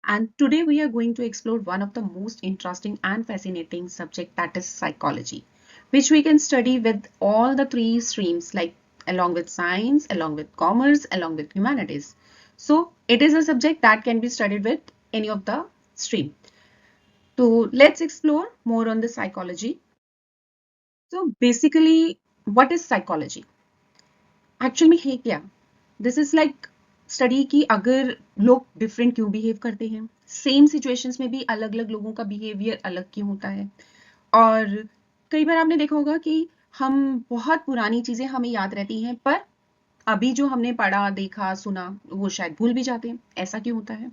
And today we are going to explore one of the most interesting and fascinating subject, that is psychology, which we can study with all the three streams, like along with science, along with commerce, along with humanities. So it is a subject that can be studied with any of the stream. So let's explore more on the psychology. So basically, what is psychology? Actual में है क्या? This is like study की अगर लोग different क्यों behave करते हैं, same situations में भी अलग अलग लोगों का बिहेवियर अलग क्यों होता है। और कई बार आपने देखा होगा कि हम बहुत पुरानी चीजें हमें याद रहती हैं, पर अभी जो हमने पढ़ा देखा सुना वो शायद भूल भी जाते हैं, ऐसा क्यों होता है?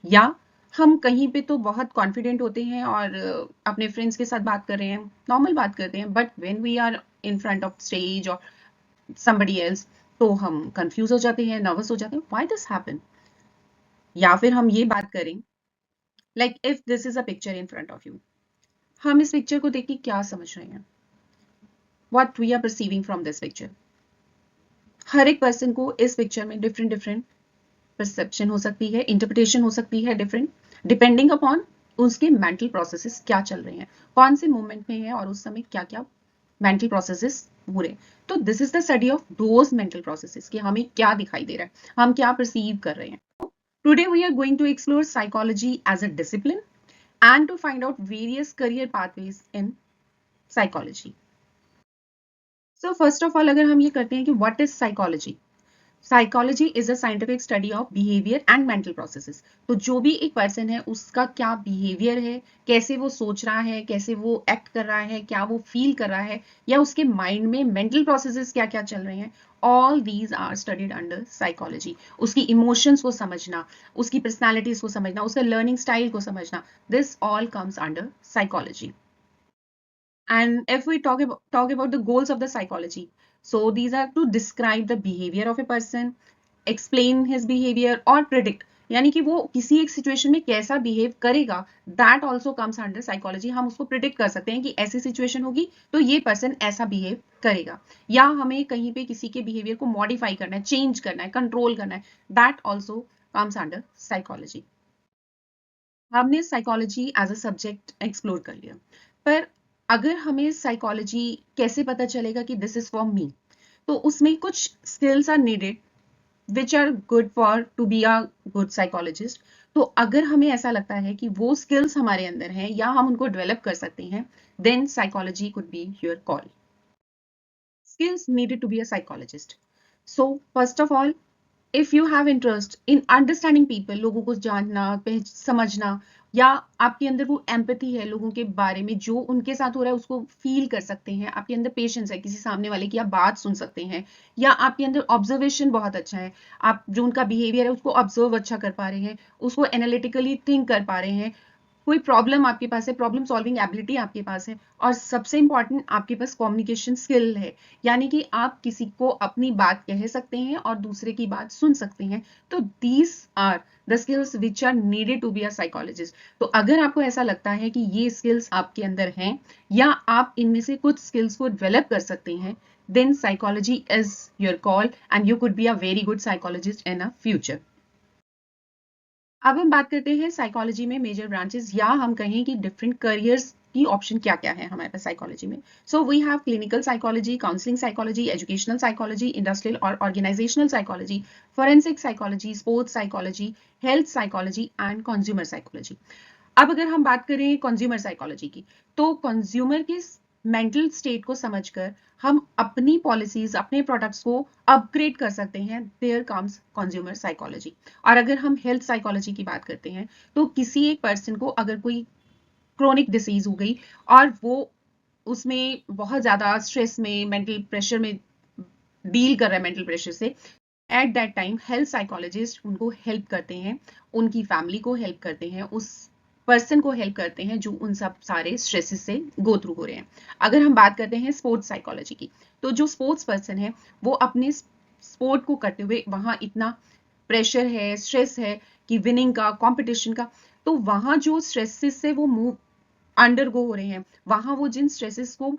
या हम कहीं पे तो बहुत कॉन्फिडेंट होते हैं और अपने फ्रेंड्स के साथ बात कर रहे हैं, नॉर्मल बात करते हैं, but when we are in front of stage और somebody else, तो हम कंफ्यूज हो जाते हैं, नर्वस हो जाते हैं, व्हाई दिस हैपन। या फिर हम ये बात करें, like if this is a picture in front of you, हम इस पिक्चर को देख के क्या समझ रहे हैं, what we are perceiving from this picture. हर एक पर्सन को इस पिक्चर में डिफरेंट डिफरेंट परसेप्शन हो सकती है, इंटरप्रिटेशन हो सकती है डिफरेंट, डिपेंडिंग अपॉन उसके मेंटल प्रोसेसेस क्या चल रहे हैं, कौन से मोमेंट में है और उस समय क्या क्या मेंटल प्रोसेसेस पूरे। तो this is the study of those mental processes कि हमें क्या दिखाई दे रहा है, हम क्या परसीव कर रहे हैं। Today we are going to explore psychology as a discipline and to find out various career pathways in psychology. So first of all, अगर हम ये करते हैं कि what is psychology? Psychology is a scientific study of behaviour and mental processes. तो जो भी एक पर्सन है उसका क्या बिहेवियर है, कैसे वो सोच रहा है, कैसे वो एक्ट कर रहा है, क्या वो फील कर रहा है, या उसके माइंड में मेंटल प्रोसेसेस क्या क्या चल रहे हैं, all these are studied under psychology. उसकी इमोशंस को समझना, उसकी पर्सनैलिटीज को समझना, उसका लर्निंग स्टाइल को समझना, this all comes under psychology. And if we talk about the goals of the psychology, so these are to describe the behavior of a person, explain his behavior or predict, यानी कि वो किसी एक situation में कैसा behave करेगा, that also comes under psychology. हम उसको प्रिडिक्ट कर सकते हैं कि ऐसी सिचुएशन होगी तो ये पर्सन ऐसा बिहेव करेगा, या हमें कहीं पे किसी के बिहेवियर को मॉडिफाई करना है, चेंज करना है, कंट्रोल करना है, that also comes under psychology. हमने psychology as a subject explore कर लिया, पर अगर हमें साइकोलॉजी कैसे पता चलेगा कि दिस इज फॉर मी, तो उसमें कुछ skills are needed which are good for to be a good psychologist. तो अगर हमें ऐसा लगता है कि वो स्किल्स हमारे अंदर हैं या हम उनको डेवलप कर सकते हैं, then psychology could be your call. Skills needed to be a psychologist. So first of all, if you have interest in understanding people, लोगों को जानना, समझना, या आपके अंदर वो एम्पैथी है लोगों के बारे में, जो उनके साथ हो रहा है उसको फील कर सकते हैं, आपके अंदर पेशेंस है, किसी सामने वाले की आप बात सुन सकते हैं, या आपके अंदर ऑब्जर्वेशन बहुत अच्छा है, आप जो उनका बिहेवियर है उसको ऑब्जर्व अच्छा कर पा रहे हैं, उसको एनालिटिकली थिंक कर पा रहे हैं, कोई प्रॉब्लम आपके पास है, प्रॉब्लम सॉल्विंग एबिलिटी आपके पास है, और सबसे इंपॉर्टेंट आपके पास कम्युनिकेशन स्किल है, यानी कि आप किसी को अपनी बात कह सकते हैं और दूसरे की बात सुन सकते हैं। तो these are the skills which are needed to be a psychologist. तो अगर आपको ऐसा लगता है कि ये स्किल्स आपके अंदर हैं या आप इनमें से कुछ स्किल्स को डेवलप कर सकते हैं, then psychology is your call and you could be a very good psychologist in a future. अब हम बात करते हैं साइकोलॉजी में मेजर ब्रांचेस, या हम कहें कि डिफरेंट करियर्स की ऑप्शन क्या क्या है हमारे पास साइकोलॉजी में। So we have clinical psychology, counselling psychology, educational psychology, industrial और organisational psychology, forensic psychology, sports psychology, health psychology and consumer psychology. अब अगर हम बात करें कंज्यूमर साइकोलॉजी की, तो कंज्यूमर की मेंटल स्टेट को समझकर हम अपनी पॉलिसीज, अपने प्रोडक्ट्स को अपग्रेड कर सकते हैं, देयर कम्स कंज्यूमर साइकोलॉजी। और अगर हम हेल्थ साइकोलॉजी की बात करते हैं, तो किसी एक पर्सन को अगर कोई क्रोनिक डिसीज हो गई और वो उसमें बहुत ज्यादा स्ट्रेस में, मेंटल प्रेशर में डील कर रहा है, मेंटल प्रेशर से, at that time health psychologist उनको हेल्प करते हैं, उनकी फैमिली को हेल्प करते हैं, उस पर्सन को हेल्प करते हैं जो उन सब सारे स्ट्रेसेस से गो थ्रू हो रहे हैं। अगर हम बात करते हैं स्पोर्ट्स साइकोलॉजी की, तो जो स्पोर्ट्स पर्सन है वो अपने स्पोर्ट को करते हुए, वहां इतना प्रेशर है, स्ट्रेस है कि विनिंग का, कंपटीशन का, तो वहां जो स्ट्रेसेस से वो मूव अंडरगो हो रहे हैं, वहां वो जिन स्ट्रेसेस को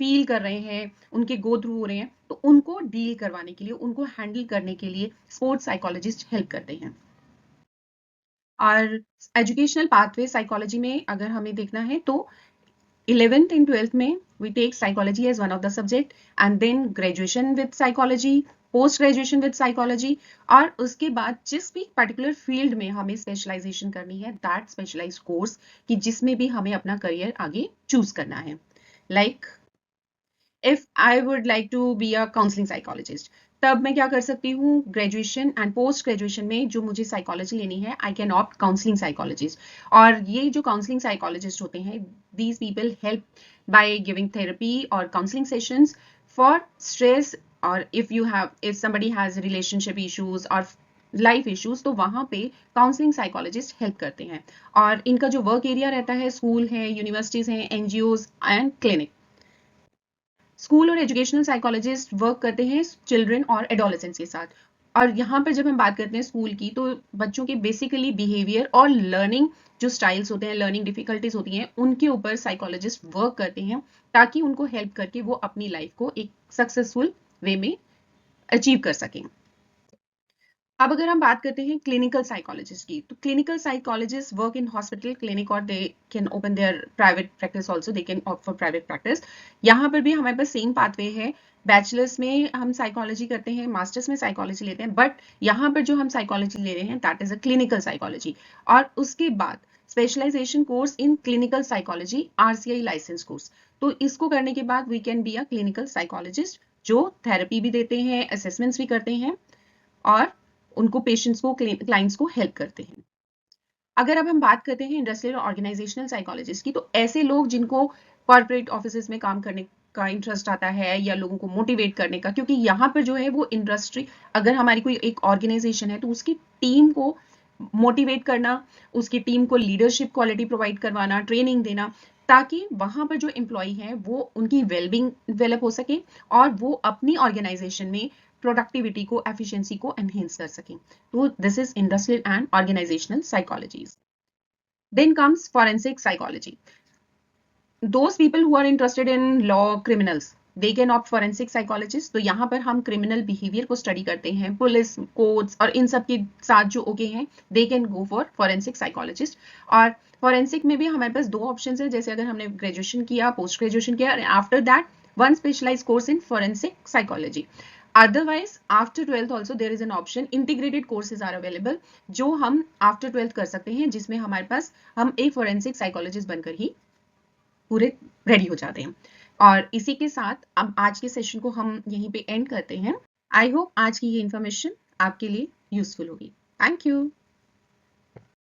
फील कर रहे हैं, उनके गो थ्रू हो रहे हैं, तो उनको डील करवाने के लिए, उनको हैंडल करने के लिए स्पोर्ट्स साइकोलॉजिस्ट हेल्प करते हैं। और एजुकेशनल पाथवे साइकोलॉजी में अगर हमें देखना है तो 11th and 12th में we take psychology as one of the subject and then graduation with psychology, post graduation with psychology और उसके बाद जिस भी particular field में हमें specialization करनी है that specialized course कि जिसमें भी हमें अपना career आगे choose करना है. Like if I would like to be a counseling psychologist, तब मैं क्या कर सकती हूँ, ग्रेजुएशन एंड पोस्ट ग्रेजुएशन में जो मुझे साइकोलॉजी लेनी है, I can opt counselling psychologist. और ये जो काउंसलिंग साइकोलॉजिस्ट होते हैं, these people help by giving therapy और काउंसलिंग सेशंस फॉर स्ट्रेस, और if somebody has relationship issues और लाइफ इश्यूज, तो वहां पे काउंसलिंग साइकोलॉजिस्ट हेल्प करते हैं. और इनका जो वर्क एरिया रहता है, स्कूल है, यूनिवर्सिटीज हैं, एनजीओज एंड क्लिनिक. स्कूल और एजुकेशनल साइकोलॉजिस्ट वर्क करते हैं चिल्ड्रन और एडोलेसेंट्स के साथ. और यहाँ पर जब हम बात करते हैं स्कूल की, तो बच्चों के बेसिकली बिहेवियर और लर्निंग जो स्टाइल्स होते हैं, लर्निंग डिफिकल्टीज होती हैं, उनके ऊपर साइकोलॉजिस्ट वर्क करते हैं ताकि उनको हेल्प करके वो अपनी लाइफ को एक सक्सेसफुल वे में अचीव कर सकें. अब अगर हम बात करते हैं क्लिनिकल साइकोलॉजिस्ट की, तो clinical psychologist work in hospital, clinic और they can open their private practice also, they can opt for private practice. यहाँ पर भी हमारे पास सेम पाथवे है. बैचलर्स में हम साइकोलॉजी करते हैं, मास्टर्स में साइकोलॉजी लेते हैं, बट यहाँ पर जो हम साइकोलॉजी ले रहे हैं that is a clinical psychology. और उसके बाद specialisation course in clinical psychology, RCI licence course. तो इसको करने के बाद we can be a clinical psychologist जो थेरेपी भी देते हैं, असेसमेंट्स भी करते हैं और उनको पेशेंट्स को, क्लाइंट्स को हेल्प करते हैं. अगर अब हम बात करते हैं इंडस्ट्रियल और ऑर्गेनाइजेशनल साइकोलॉजिस्ट की, तो ऐसे लोग जिनको कॉर्पोरेट ऑफिसेज में काम करने का इंटरेस्ट आता है या लोगों को मोटिवेट करने का, क्योंकि यहाँ पर जो है वो इंडस्ट्री, अगर हमारी कोई एक ऑर्गेनाइजेशन है तो उसकी टीम को मोटिवेट करना, उसकी टीम को लीडरशिप क्वालिटी प्रोवाइड करवाना, ट्रेनिंग देना, ताकि वहां पर जो एम्प्लॉय है वो उनकी वेलबींग डेवलप हो सके और वो अपनी ऑर्गेनाइजेशन में प्रोडक्टिविटी को, एफिशिएंसी को एनहेंस कर सकें. तो this is industrial and organisational psychologies. Then comes forensic psychology. Those people who are interested in law, criminals, they can opt forensic psychologist. तो यहाँ पर हम क्रिमिनल बिहेवियर को स्टडी करते हैं, पुलिस कोड्स और इन सब के साथ जो ओके हैं, they can go for forensic psychologist. और फॉरेंसिक में भी हमारे पास दो ऑप्शन है, जैसे अगर हमने ग्रेजुएशन किया, पोस्ट ग्रेजुएशन किया, after that one specialise course in forensic psychology. Otherwise, after 12th also there is an option, integrated courses are available, जो हम after 12th कर सकते हैं, जिसमें हमारे पास हम एक forensic psychologist बनकर ही पूरे रेडी हो जाते हैं. और इसी के साथ अब आज के सेशन को हम यहीं पे एंड करते हैं. आई होप आज की ये इन्फॉर्मेशन आपके लिए यूजफुल होगी. Thank you.